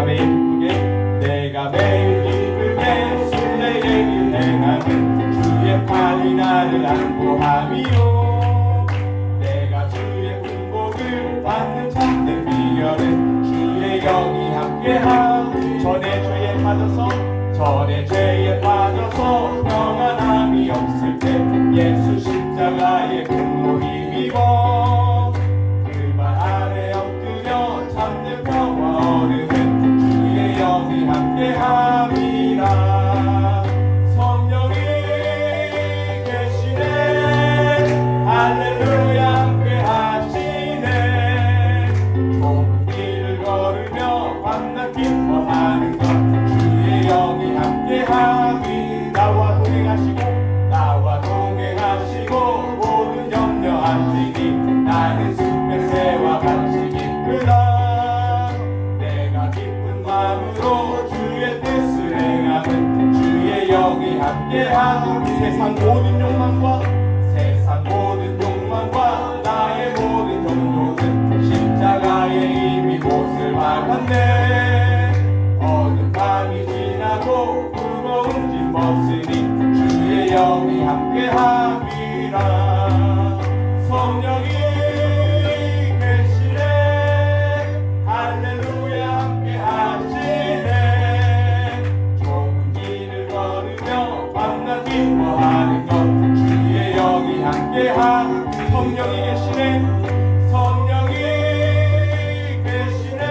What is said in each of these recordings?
내가 매일 기쁘게 순례의 길 행하는 주의 팔이 나를 안보함이요. 내가 주의 군복을 받는 참된 비결은 주의 영이 함께함. 전에 죄에 빠져서 평안함이 없을 때 예수 십자가의 근무 힘입어 그 발 아래 엎드려 참된 평화 얻으면 주의 영이 함께함이라. 성령이 계시네 할렐루야 함께하시네. 좁은 길을 걸으며 밤낮 기뻐하는 것 주의 영이 함께함이. 나와 동행하시고 모든 염려하시니 나는 숲의 새와 같이 기쁘다. 내가 기쁜 마음으로 주의 뜻을 행하는 주의 영이 함께하는 세상 모든 욕망과 나의 모든 종족은 십자가에 이미 못을 박았네. 어두운 밤이 지나고 무거운 짐 벗으니 주의 영이 함께함이라. 성령이 계시네 할렐루야 함께하시네. 좁은 길을 걸으며 밤낮 기뻐하는 것 주의 영이 함께함. 성령이 계시네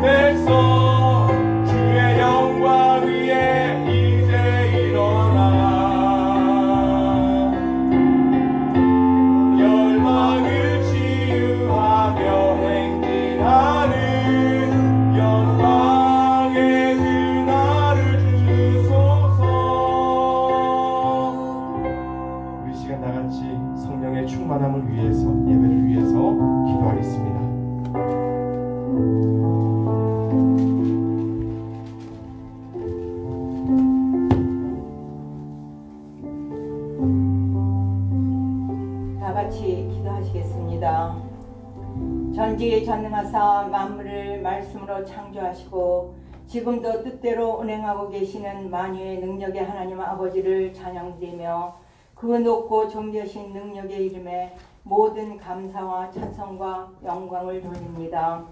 백성 주의 영광 위에 이제 일어나 열방을 치유하며 행진하는 영광의 그날을 주소서. 우리 시간 다같이 성령의 충만함을 위해서, 예배를 위해서 기도하겠습니다. 다같이 기도하시겠습니다. 전지에 전능하사 만물을 말씀으로 창조하시고 지금도 뜻대로 운행하고 계시는 만유의 능력의 하나님 아버지를 찬양드리며 그 높고 존귀하신 능력의 이름에 모든 감사와 찬송과 영광을 돌립니다.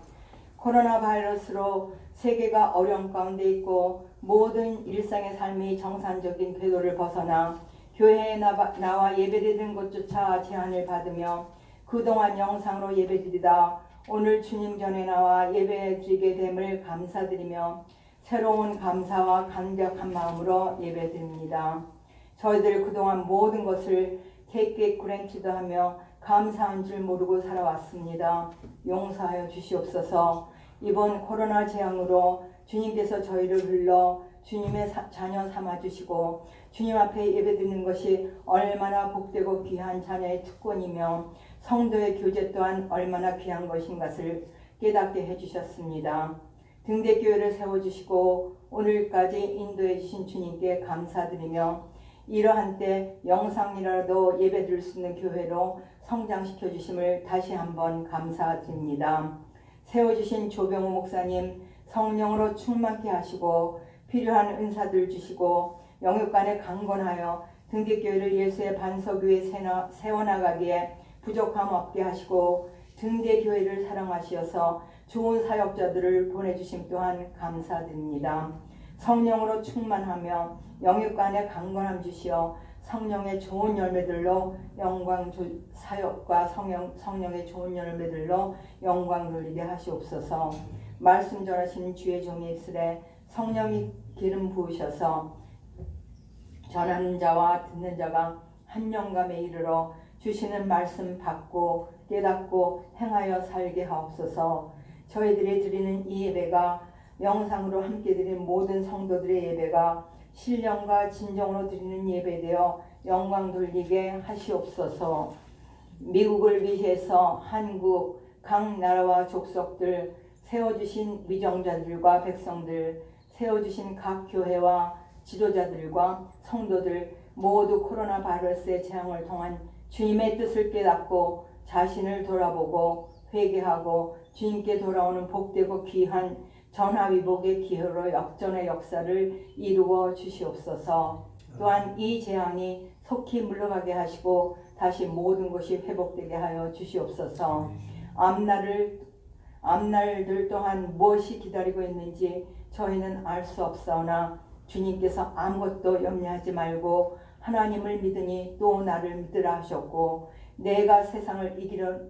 코로나 바이러스로 세계가 어려움 가운데 있고 모든 일상의 삶이 정상적인 궤도를 벗어나 교회에 나와 예배드리는 곳조차 제한을 받으며 그동안 영상으로 예배드리다 오늘 주님 전에 나와 예배드리게 됨을 감사드리며 새로운 감사와 간격한 마음으로 예배드립니다. 저희들 그동안 모든 것을 take granted 하며 감사한 줄 모르고 살아왔습니다. 용서하여 주시옵소서. 이번 코로나 재앙으로 주님께서 저희를 불러 주님의 자녀 삼아주시고 주님 앞에 예배드리는 것이 얼마나 복되고 귀한 자녀의 특권이며 성도의 교제 또한 얼마나 귀한 것인 것을 깨닫게 해주셨습니다. 등대교회를 세워주시고 오늘까지 인도해 주신 주님께 감사드리며 이러한 때 영상이라도 예배드릴 수 있는 교회로 성장시켜 주심을 다시 한번 감사드립니다. 세워주신 조병우 목사님 성령으로 충만케 하시고 필요한 은사들 주시고 영육간에 강건하여 등대교회를 예수의 반석 위에 세워나가기에 부족함 없게 하시고 등대교회를 사랑하시어서 좋은 사역자들을 보내주심 또한 감사드립니다. 성령으로 충만하며 영육간에 강건함 주시어 성령의 좋은 열매들로 사역과 성령의 좋은 열매들로 영광 돌리게 하시옵소서. 말씀 전하시는 주의 종의 입술에 성령이 기름 부으셔서 전하는 자와 듣는 자가 한 영감에 이르러 주시는 말씀 받고 깨닫고 행하여 살게 하옵소서. 저희들이 드리는 이 예배가 영상으로 함께 드리는 모든 성도들의 예배가 신령과 진정으로 드리는 예배되어 영광 돌리게 하시옵소서. 미국을 위해서 한국 각 나라와 족속들 세워주신 위정자들과 백성들 세워주신 각 교회와 지도자들과 성도들 모두 코로나 바이러스의 재앙을 통한 주님의 뜻을 깨닫고 자신을 돌아보고 회개하고 주님께 돌아오는 복되고 귀한 전화위복의 기회로 역전의 역사를 이루어 주시옵소서. 또한 이 재앙이 속히 물러가게 하시고 다시 모든 것이 회복되게 하여 주시옵소서. 앞날들 또한 무엇이 기다리고 있는지 저희는 알 수 없사오나 주님께서 아무것도 염려하지 말고 하나님을 믿으니 또 나를 믿으라 하셨고 내가 세상을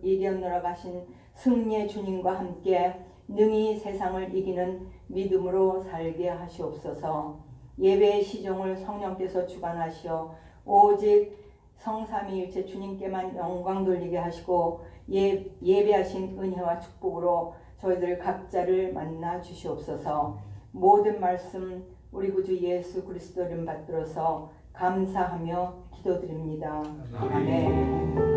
이겼노라 하신 승리의 주님과 함께 능히 세상을 이기는 믿음으로 살게 하시옵소서. 예배의 시종을 성령께서 주관하시어 오직 성삼위일체 주님께만 영광 돌리게 하시고 예배하신 은혜와 축복으로 저희들 각자를 만나 주시옵소서. 모든 말씀 우리 구주 예수 그리스도 이름 받들어서 감사하며 기도드립니다. 아멘.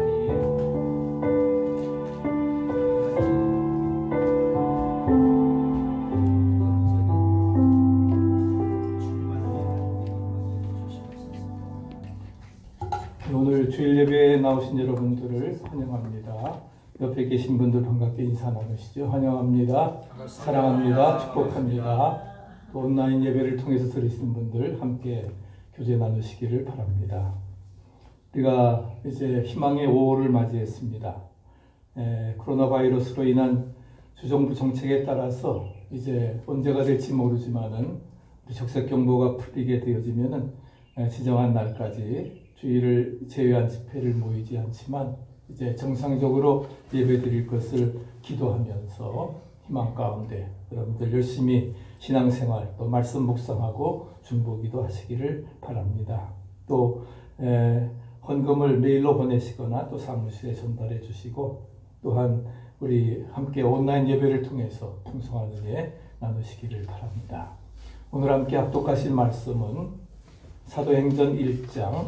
오늘 주일 예배에 나오신 여러분들을 환영합니다. 옆에 계신 분들 반갑게 인사 나누시죠. 환영합니다. 사랑합니다. 축복합니다. 또 온라인 예배를 통해서 들으시는 분들 함께 교제 나누시기를 바랍니다. 우리가 이제 희망의 5월을 맞이했습니다. 코로나 바이러스로 인한 주정부 정책에 따라서 이제 언제가 될지 모르지만은 적색경보가 풀리게 되어지면은 지정한 날까지 주일을 제외한 집회를 모이지 않지만 이제 정상적으로 예배드릴 것을 기도하면서 희망 가운데 여러분들 열심히 신앙생활 또 말씀 묵상하고 중보기도 하시기를 바랍니다. 또 헌금을 메일로 보내시거나 또 사무실에 전달해 주시고 또한 우리 함께 온라인 예배를 통해서 풍성한 은혜 나누시기를 바랍니다. 오늘 함께 합독하실 말씀은 사도행전 1장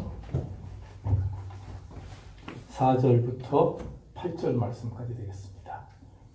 4절부터 8절 말씀까지 되겠습니다.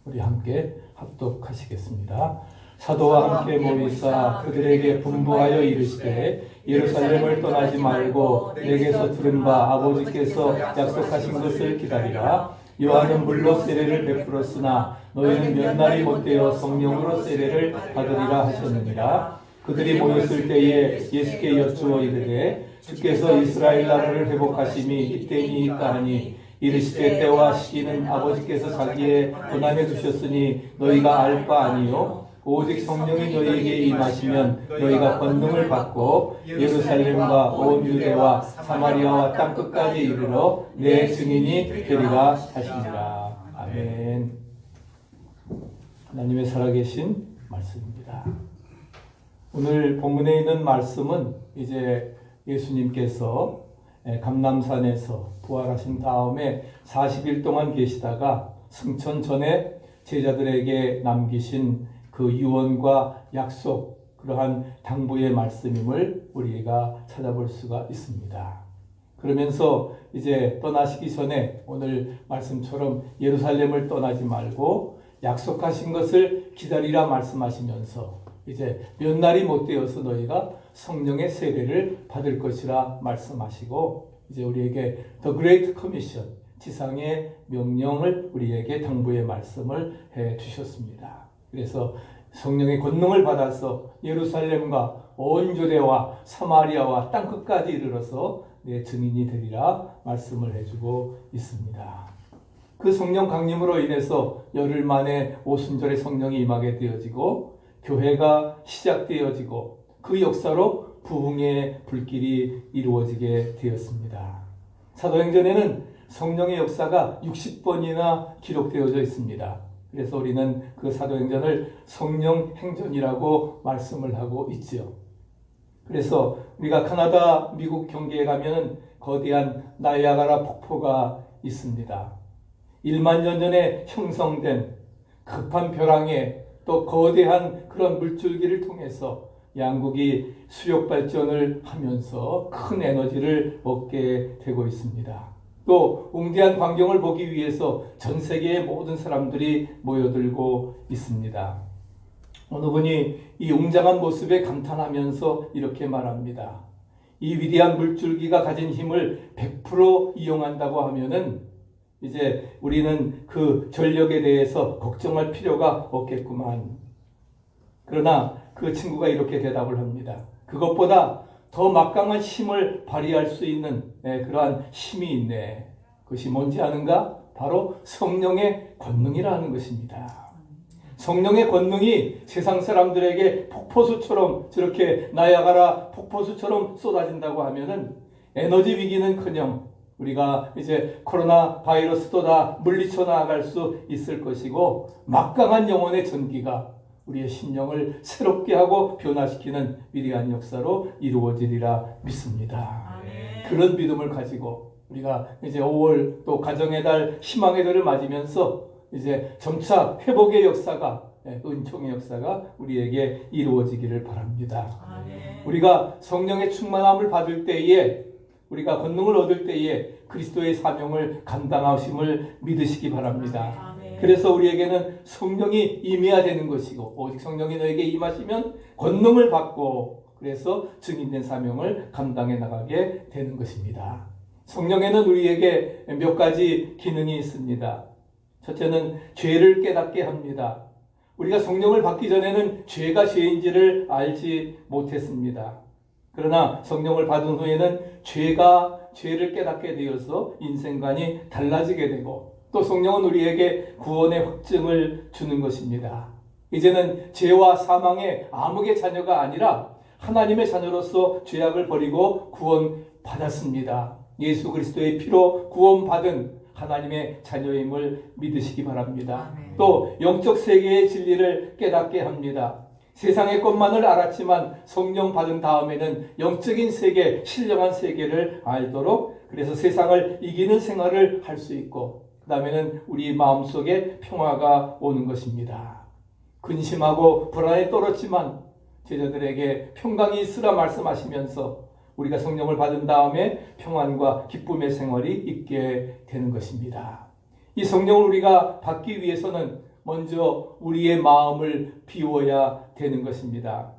우리 함께 합독하시겠습니다. 사도와 함께 모이사 그들에게 분부하여 이르시되 예루살렘을 떠나지 말고 내게서 들은 바 아버지께서 약속하신 것을 기다리라. 요한은 물로 세례를 베풀었으나 너희는 몇 날이 못되어 성령으로 세례를 받으리라 하셨느니라. 그들이 모였을 때에 예수께 여쭈어 이르되 주께서 이스라엘 나라를 회복하심이 이때니이까 하니 이르시되 때와 시기는 아버지께서 자기의 권한에 두셨으니 너희가 알 바 아니요 오직 성령이 너희에게 임하시면 너희가 권능을 받고 예루살렘과 온 유대와 사마리아와 땅끝까지 이르러 내 증인이 되리라 하시니라. 아멘. 하나님의 살아계신 말씀입니다. 오늘 본문에 있는 말씀은 이제 예수님께서 감람산에서 부활하신 다음에 40일 동안 계시다가 승천 전에 제자들에게 남기신 그 유언과 약속, 그러한 당부의 말씀임을 우리가 찾아볼 수가 있습니다. 그러면서 이제 떠나시기 전에 오늘 말씀처럼 예루살렘을 떠나지 말고 약속하신 것을 기다리라 말씀하시면서 이제 몇 날이 못 되어서 너희가 성령의 세례를 받을 것이라 말씀하시고 이제 우리에게 The Great Commission, 지상의 명령을 우리에게 당부의 말씀을 해 주셨습니다. 그래서 성령의 권능을 받아서 예루살렘과 온 유대와 사마리아와 땅끝까지 이르러서 내 증인이 되리라 말씀을 해주고 있습니다. 그 성령 강림으로 인해서 열흘 만에 오순절에 성령이 임하게 되어지고 교회가 시작되어지고 그 역사로 부흥의 불길이 이루어지게 되었습니다. 사도행전에는 성령의 역사가 60번이나 기록되어져 있습니다. 그래서 우리는 그 사도행전을 성령행전이라고 말씀을 하고 있죠. 그래서 우리가 카나다, 미국 경계에 가면 거대한 나이아가라 폭포가 있습니다. 1만 년 전에 형성된 급한 벼랑에 또 거대한 그런 물줄기를 통해서 양국이 수력 발전을 하면서 큰 에너지를 얻게 되고 있습니다. 또 웅대한 광경을 보기 위해서 전 세계의 모든 사람들이 모여들고 있습니다. 어느 분이 이 웅장한 모습에 감탄하면서 이렇게 말합니다. 이 위대한 물줄기가 가진 힘을 100% 이용한다고 하면은 이제 우리는 그 전력에 대해서 걱정할 필요가 없겠구만. 그러나 그 친구가 이렇게 대답을 합니다. 그것보다 더 막강한 힘을 발휘할 수 있는 그러한 힘이 있네. 그것이 뭔지 아는가? 바로 성령의 권능이라는 것입니다. 성령의 권능이 세상 사람들에게 폭포수처럼 저렇게 나야가라 폭포수처럼 쏟아진다고 하면은 에너지 위기는커녕 우리가 이제 코로나 바이러스도 다 물리쳐 나아갈 수 있을 것이고 막강한 영혼의 전기가 우리의 심령을 새롭게 하고 변화시키는 위대한 역사로 이루어지리라 믿습니다. 아멘. 그런 믿음을 가지고 우리가 이제 5월 또 가정의 달, 희망의 달을 맞으면서 이제 점차 회복의 역사가, 은총의 역사가 우리에게 이루어지기를 바랍니다. 아멘. 우리가 성령의 충만함을 받을 때에, 우리가 권능을 얻을 때에 그리스도의 사명을 감당하심을 믿으시기 바랍니다. 그래서 우리에게는 성령이 임해야 되는 것이고 오직 성령이 너에게 임하시면 권능을 받고 그래서 증인된 사명을 감당해 나가게 되는 것입니다. 성령에는 우리에게 몇 가지 기능이 있습니다. 첫째는 죄를 깨닫게 합니다. 우리가 성령을 받기 전에는 죄가 죄인지를 알지 못했습니다. 그러나 성령을 받은 후에는 죄를 깨닫게 되어서 인생관이 달라지게 되고 또 성령은 우리에게 구원의 확증을 주는 것입니다. 이제는 죄와 사망의 암흑의 자녀가 아니라 하나님의 자녀로서 죄악을 버리고 구원받았습니다. 예수 그리스도의 피로 구원받은 하나님의 자녀임을 믿으시기 바랍니다. 또 영적 세계의 진리를 깨닫게 합니다. 세상의 것만을 알았지만 성령 받은 다음에는 영적인 세계, 신령한 세계를 알도록, 그래서 세상을 이기는 생활을 할 수 있고, 그 다음에는 우리 마음속에 평화가 오는 것입니다. 근심하고 불안에 떨었지만 제자들에게 평강이 있으라 말씀하시면서 우리가 성령을 받은 다음에 평안과 기쁨의 생활이 있게 되는 것입니다. 이 성령을 우리가 받기 위해서는 먼저 우리의 마음을 비워야 되는 것입니다.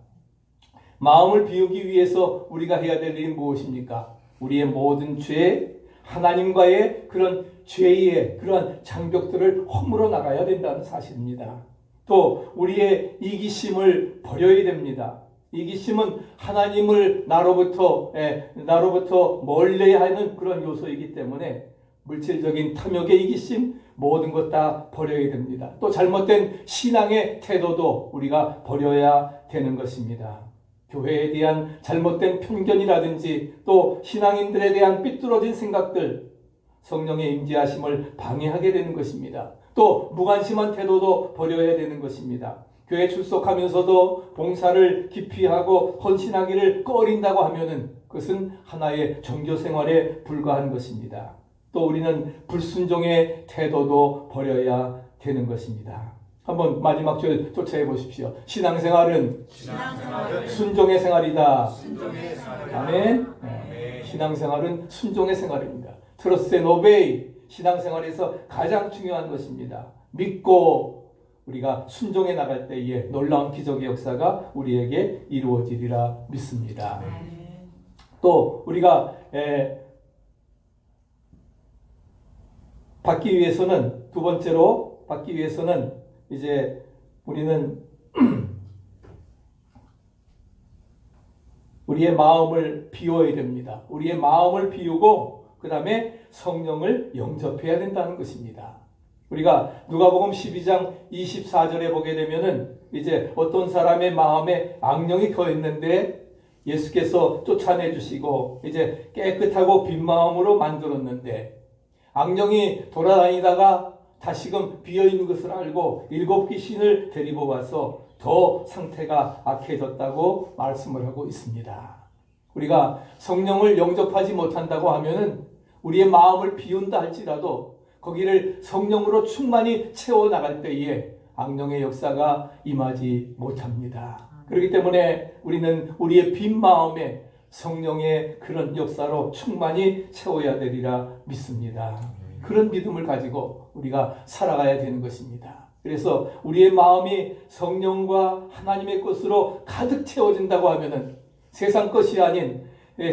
마음을 비우기 위해서 우리가 해야 될 일이 무엇입니까? 우리의 모든 죄, 하나님과의 그런 죄의 그러한 장벽들을 허물어 나가야 된다는 사실입니다. 또 우리의 이기심을 버려야 됩니다. 이기심은 하나님을 나로부터 멀리 하는 그런 요소이기 때문에 물질적인 탐욕의 이기심, 모든 것 다 버려야 됩니다. 또 잘못된 신앙의 태도도 우리가 버려야 되는 것입니다. 교회에 대한 잘못된 편견이라든지 또 신앙인들에 대한 삐뚤어진 생각들, 성령의 임재하심을 방해하게 되는 것입니다. 또 무관심한 태도도 버려야 되는 것입니다. 교회 출석하면서도 봉사를 기피하고 헌신하기를 꺼린다고 하면은 그것은 하나의 종교 생활에 불과한 것입니다. 또 우리는 불순종의 태도도 버려야 되는 것입니다. 한번 마지막 절 쫓아해 보십시오. 신앙생활은 순종의 생활이다. 아멘. 네. 신앙생활은 순종의 생활입니다. Trust and obey. 신앙생활에서 가장 중요한 것입니다. 믿고 우리가 순종해 나갈 때에 놀라운 기적의 역사가 우리에게 이루어지리라 믿습니다. 또 우리가 받기 위해서는, 두 번째로 받기 위해서는 이제 우리는 우리의 마음을 비워야 됩니다. 우리의 마음을 비우고 그 다음에 성령을 영접해야 된다는 것입니다. 우리가 누가복음 12장 24절에 보게 되면은 이제 어떤 사람의 마음에 악령이 거했는데 예수께서 쫓아내 주시고 이제 깨끗하고 빈 마음으로 만들었는데, 악령이 돌아다니다가 다시금 비어있는 것을 알고 7 귀신을 데리고 와서 더 상태가 악해졌다고 말씀을 하고 있습니다. 우리가 성령을 영접하지 못한다고 하면은 우리의 마음을 비운다 할지라도 거기를 성령으로 충만히 채워나갈 때에 악령의 역사가 임하지 못합니다. 그렇기 때문에 우리는 우리의 빈 마음에 성령의 그런 역사로 충만히 채워야 되리라 믿습니다. 그런 믿음을 가지고 우리가 살아가야 되는 것입니다. 그래서 우리의 마음이 성령과 하나님의 것으로 가득 채워진다고 하면은 세상 것이 아닌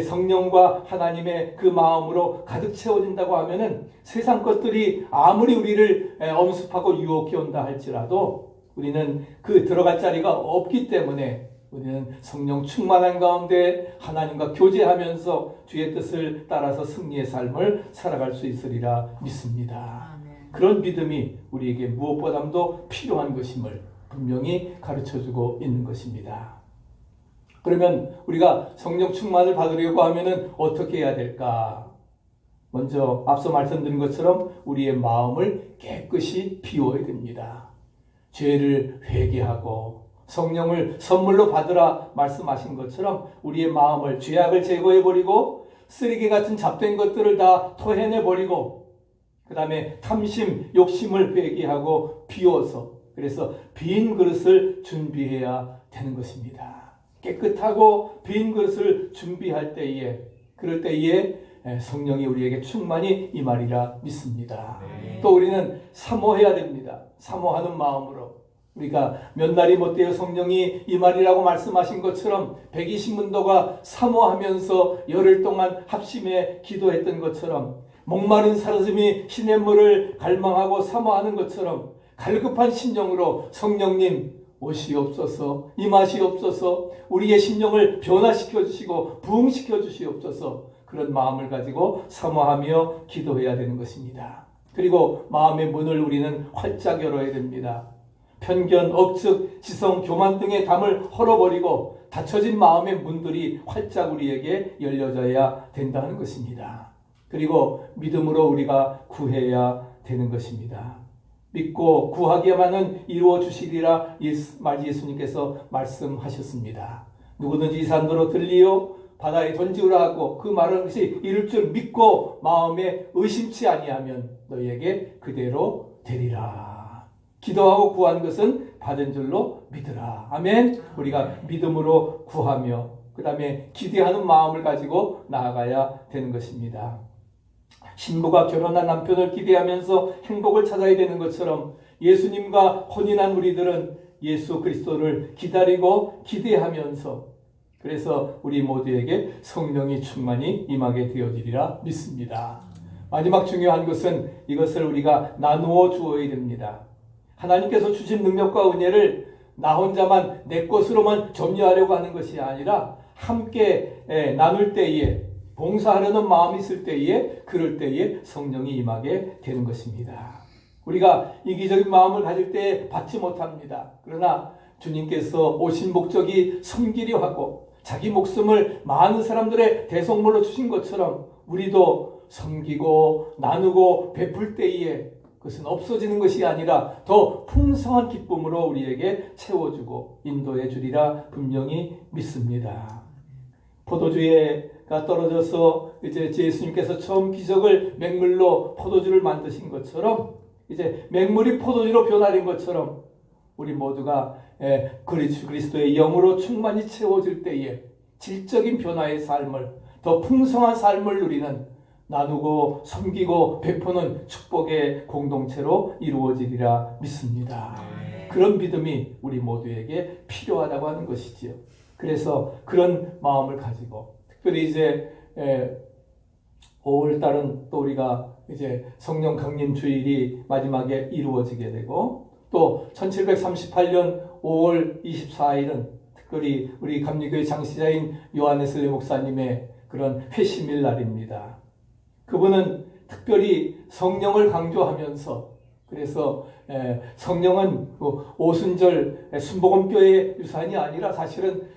성령과 하나님의 그 마음으로 가득 채워진다고 하면은 세상 것들이 아무리 우리를 엄습하고 유혹해 온다 할지라도 우리는 그 들어갈 자리가 없기 때문에 우리는 성령 충만한 가운데 하나님과 교제하면서 주의 뜻을 따라서 승리의 삶을 살아갈 수 있으리라 믿습니다. 아멘. 그런 믿음이 우리에게 무엇보다도 필요한 것임을 분명히 가르쳐주고 있는 것입니다. 그러면 우리가 성령 충만을 받으려고 하면은 어떻게 해야 될까? 먼저 앞서 말씀드린 것처럼 우리의 마음을 깨끗이 비워야 됩니다. 죄를 회개하고 성령을 선물로 받으라 말씀하신 것처럼 우리의 마음을, 죄악을 제거해버리고 쓰레기 같은 잡된 것들을 다 토해내버리고 그 다음에 탐심, 욕심을 회개하고 비워서, 그래서 빈 그릇을 준비해야 되는 것입니다. 깨끗하고 빈 그릇을 준비할 때에, 그럴 때에 성령이 우리에게 충만히 임하리라 믿습니다. 네. 또 우리는 사모해야 됩니다. 사모하는 마음으로. 우리가 몇 날이 못되어 성령이 임하리라고 말씀하신 것처럼 120문도가 사모하면서 열흘 동안 합심해 기도했던 것처럼, 목마른 사람이 시냇물을 갈망하고 사모하는 것처럼 갈급한 심령으로 성령님 오시옵소서, 임하시옵소서, 우리의 심령을 변화시켜 주시고 부흥시켜 주시옵소서, 그런 마음을 가지고 사모하며 기도해야 되는 것입니다. 그리고 마음의 문을 우리는 활짝 열어야 됩니다. 편견, 억측, 지성, 교만 등의 담을 헐어버리고 닫혀진 마음의 문들이 활짝 우리에게 열려져야 된다는 것입니다. 그리고 믿음으로 우리가 구해야 되는 것입니다. 믿고 구하기만은 이루어 주시리라 예수님께서 말씀하셨습니다. 누구든지 이 산도로 들리어 바다에 던지우라 하고 그 말은 것이 이룰 줄 믿고 마음에 의심치 아니하면 너희에게 그대로 되리라. 기도하고 구한 것은 받은 줄로 믿으라. 아멘. 우리가 믿음으로 구하며 그 다음에 기대하는 마음을 가지고 나아가야 되는 것입니다. 신부가 결혼한 남편을 기대하면서 행복을 찾아야 되는 것처럼 예수님과 혼인한 우리들은 예수 그리스도를 기다리고 기대하면서 그래서 우리 모두에게 성령이 충만히 임하게 되어지리라 믿습니다. 마지막 중요한 것은 이것을 우리가 나누어 주어야 됩니다. 하나님께서 주신 능력과 은혜를 나 혼자만 내 것으로만 점유하려고 하는 것이 아니라 함께 나눌 때에 봉사하려는 마음이 있을 때에 그럴 때에 성령이 임하게 되는 것입니다. 우리가 이기적인 마음을 가질 때 받지 못합니다. 그러나 주님께서 오신 목적이 섬기려 하고 자기 목숨을 많은 사람들의 대속물로 주신 것처럼 우리도 섬기고 나누고 베풀 때에 그것은 없어지는 것이 아니라 더 풍성한 기쁨으로 우리에게 채워주고 인도해 주리라 분명히 믿습니다. 포도주가 떨어져서 이제 예수님께서 처음 기적을 맹물로 포도주를 만드신 것처럼 이제 맹물이 포도주로 변화된 것처럼 우리 모두가 그리스도의 영으로 충만히 채워질 때에 질적인 변화의 삶을 더 풍성한 삶을 누리는 나누고 섬기고 베푸는 축복의 공동체로 이루어지리라 믿습니다. 그런 믿음이 우리 모두에게 필요하다고 하는 것이지요. 그래서 그런 마음을 가지고 특별히 이제 5월달은 또 우리가 이제 성령 강림 주일이 마지막에 이루어지게 되고 또 1738년 5월 24일은 특별히 우리 감리교회 장시자인 요한웨슬리 목사님의 그런 회심일 날입니다. 그분은 특별히 성령을 강조하면서 그래서 성령은 오순절 순복음교회의 유산이 아니라 사실은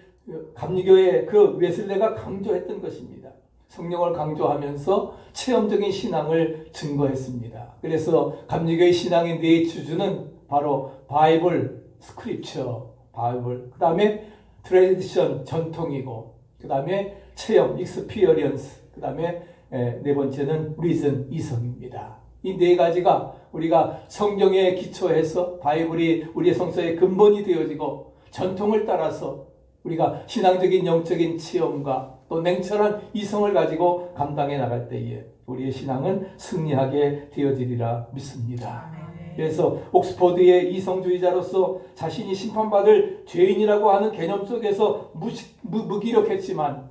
감리교회 그 웨슬레가 강조했던 것입니다. 성령을 강조하면서 체험적인 신앙을 증거했습니다. 그래서 감리교회 신앙의 네 주주는 바로 바이블, 스크립처, 바이블, 그 다음에 트레디션, 전통이고 그 다음에 체험, 익스피리언스, 그 다음에 네 번째는 리즌, 이성입니다. 이 네 가지가 우리가 성경에 기초해서 바이블이 우리의 성서의 근본이 되어지고 전통을 따라서 우리가 신앙적인 영적인 체험과 또 냉철한 이성을 가지고 감당해 나갈 때에 우리의 신앙은 승리하게 되어지리라 믿습니다. 그래서 옥스퍼드의 이성주의자로서 자신이 심판받을 죄인이라고 하는 개념 속에서 무기력했지만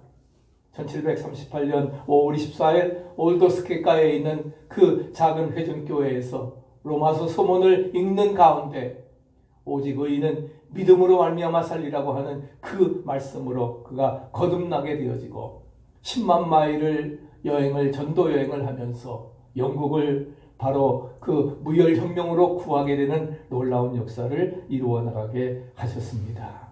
1738년 5월 24일 올더스케가에 있는 그 작은 회중교회에서 로마서 소문을 읽는 가운데 오직 의인은 믿음으로 말미암아 살리라고 하는 그 말씀으로 그가 거듭나게 되어지고 10만 마일을 전도 여행을 하면서 영국을 바로 그 무혈혁명으로 구하게 되는 놀라운 역사를 이루어 나가게 하셨습니다.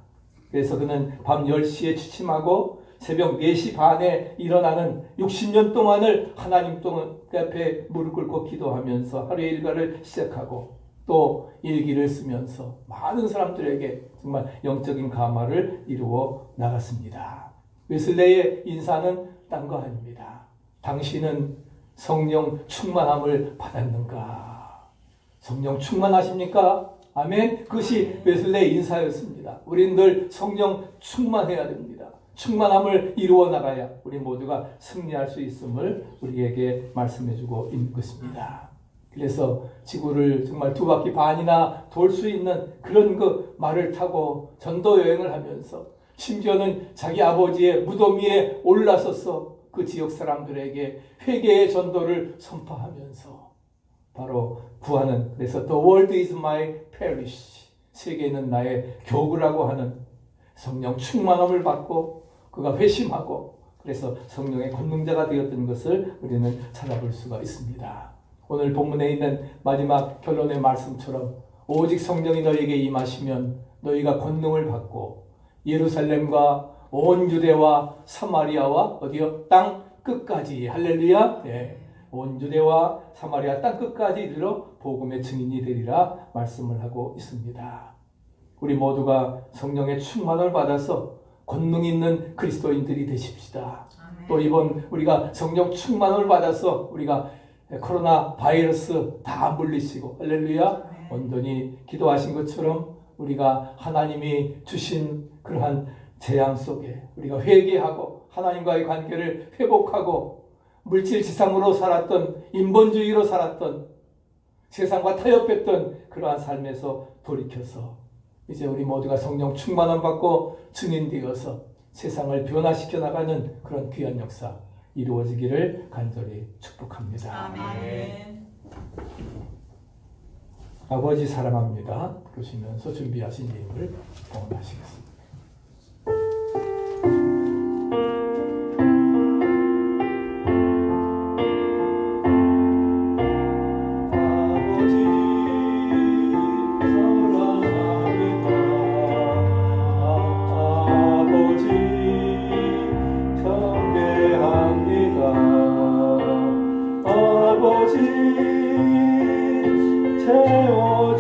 그래서 그는 밤 10시에 취침하고 새벽 4시 반에 일어나는 60년 동안을 하나님 앞에 무릎 꿇고 기도하면서 하루의 일과를 시작하고 또 일기를 쓰면서 많은 사람들에게 정말 영적인 감화를 이루어 나갔습니다. 웨슬레의 인사는 딴 거 아닙니다. 당신은 성령 충만함을 받았는가? 성령 충만하십니까? 아멘. 그것이 웨슬레의 인사였습니다. 우리는 늘 성령 충만해야 됩니다. 충만함을 이루어 나가야 우리 모두가 승리할 수 있음을 우리에게 말씀해주고 있는 것입니다. 그래서 지구를 정말 2바퀴 반이나 돌 수 있는 그런 그 말을 타고 전도 여행을 하면서 심지어는 자기 아버지의 무덤 위에 올라서서 그 지역 사람들에게 회개의 전도를 선포하면서 바로 구하는, 그래서 The world is my parish, 세계는 나의 교구라고 하는 성령 충만함을 받고 그가 회심하고 그래서 성령의 권능자가 되었던 것을 우리는 찾아볼 수가 있습니다. 오늘 본문에 있는 마지막 결론의 말씀처럼 오직 성령이 너희에게 임하시면 너희가 권능을 받고 예루살렘과 온 유대와 사마리아와 어디요? 땅 끝까지 할렐루야. 네. 온 유대와 사마리아 땅끝까지 이르러 복음의 증인이 되리라 말씀을 하고 있습니다. 우리 모두가 성령의 충만을 받아서 권능 있는 그리스도인들이 되십시다. 또 이번 우리가 성령 충만을 받아서 우리가 코로나 바이러스 다 물리치고 할렐루야 온전히 기도하신 것처럼 우리가 하나님이 주신 그러한 재앙 속에 우리가 회개하고 하나님과의 관계를 회복하고 물질 지상으로 살았던 인본주의로 살았던 세상과 타협했던 그러한 삶에서 돌이켜서 이제 우리 모두가 성령 충만함 받고 증인되어서 세상을 변화시켜 나가는 그런 귀한 역사 이루어지기를 간절히 축복합니다. 아멘. 아버지 사랑합니다. 그러시면서 준비하신 예임을 봉헌하시겠습니다.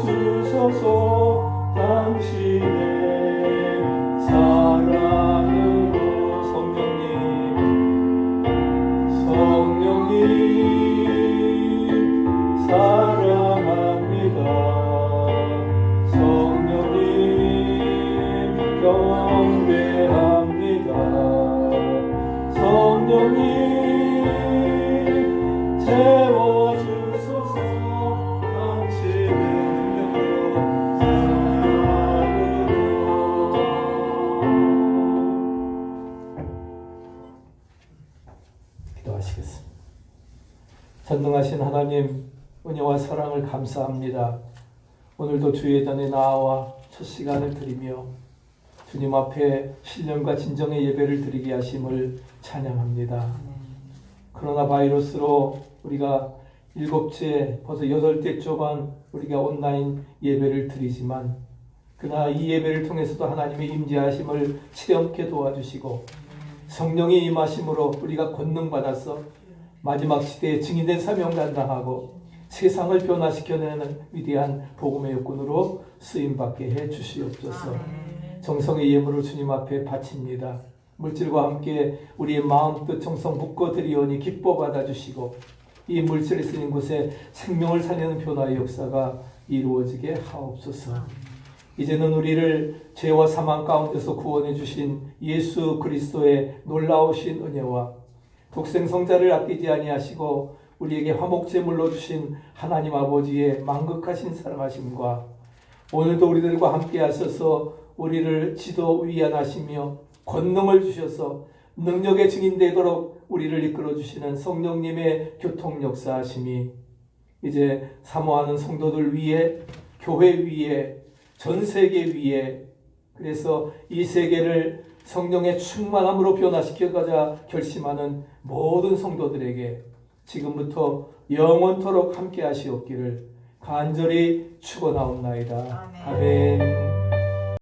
채워주소서 당신의 사랑으로 성령님 사랑합니다. 성령님 경배합니다. 성령님 채워주소서 당신의 기도하시겠습니다. 전능하신 하나님 은혜와 사랑을 감사합니다. 오늘도 주의 전에 나와 첫 시간을 드리며 주님 앞에 신령과 진정의 예배를 드리게 하심을 찬양합니다. 코로나 바이러스로 우리가 7째 벌써 8대 조만 우리가 온라인 예배를 드리지만 그러나 이 예배를 통해서도 하나님의 임재하심을 체험케 도와주시고 성령의 임하심으로 우리가 권능받아서 마지막 시대에 증인된 사명 감당하고 세상을 변화시켜내는 위대한 복음의 일꾼으로 쓰임받게 해 주시옵소서. 정성의 예물을 주님 앞에 바칩니다. 물질과 함께 우리의 마음 뜻 정성 묶어드리오니 기뻐 받아주시고 이 물질이 쓰인 곳에 생명을 살리는 변화의 역사가 이루어지게 하옵소서. 이제는 우리를 죄와 사망 가운데서 구원해 주신 예수 그리스도의 놀라우신 은혜와 독생성자를 아끼지 아니하시고 우리에게 화목제물로 주신 하나님 아버지의 만극하신 사랑하심과 오늘도 우리들과 함께 하셔서 우리를 지도 위안하시며 권능을 주셔서 능력의 증인되도록 우리를 이끌어 주시는 성령님의 교통 역사하심이 이제 사모하는 성도들 위에 교회 위에 전 세계 위에 그래서 이 세계를 성령의 충만함으로 변화시켜가자 결심하는 모든 성도들에게 지금부터 영원토록 함께 하시옵기를 간절히 축원하옵나이다. 아멘.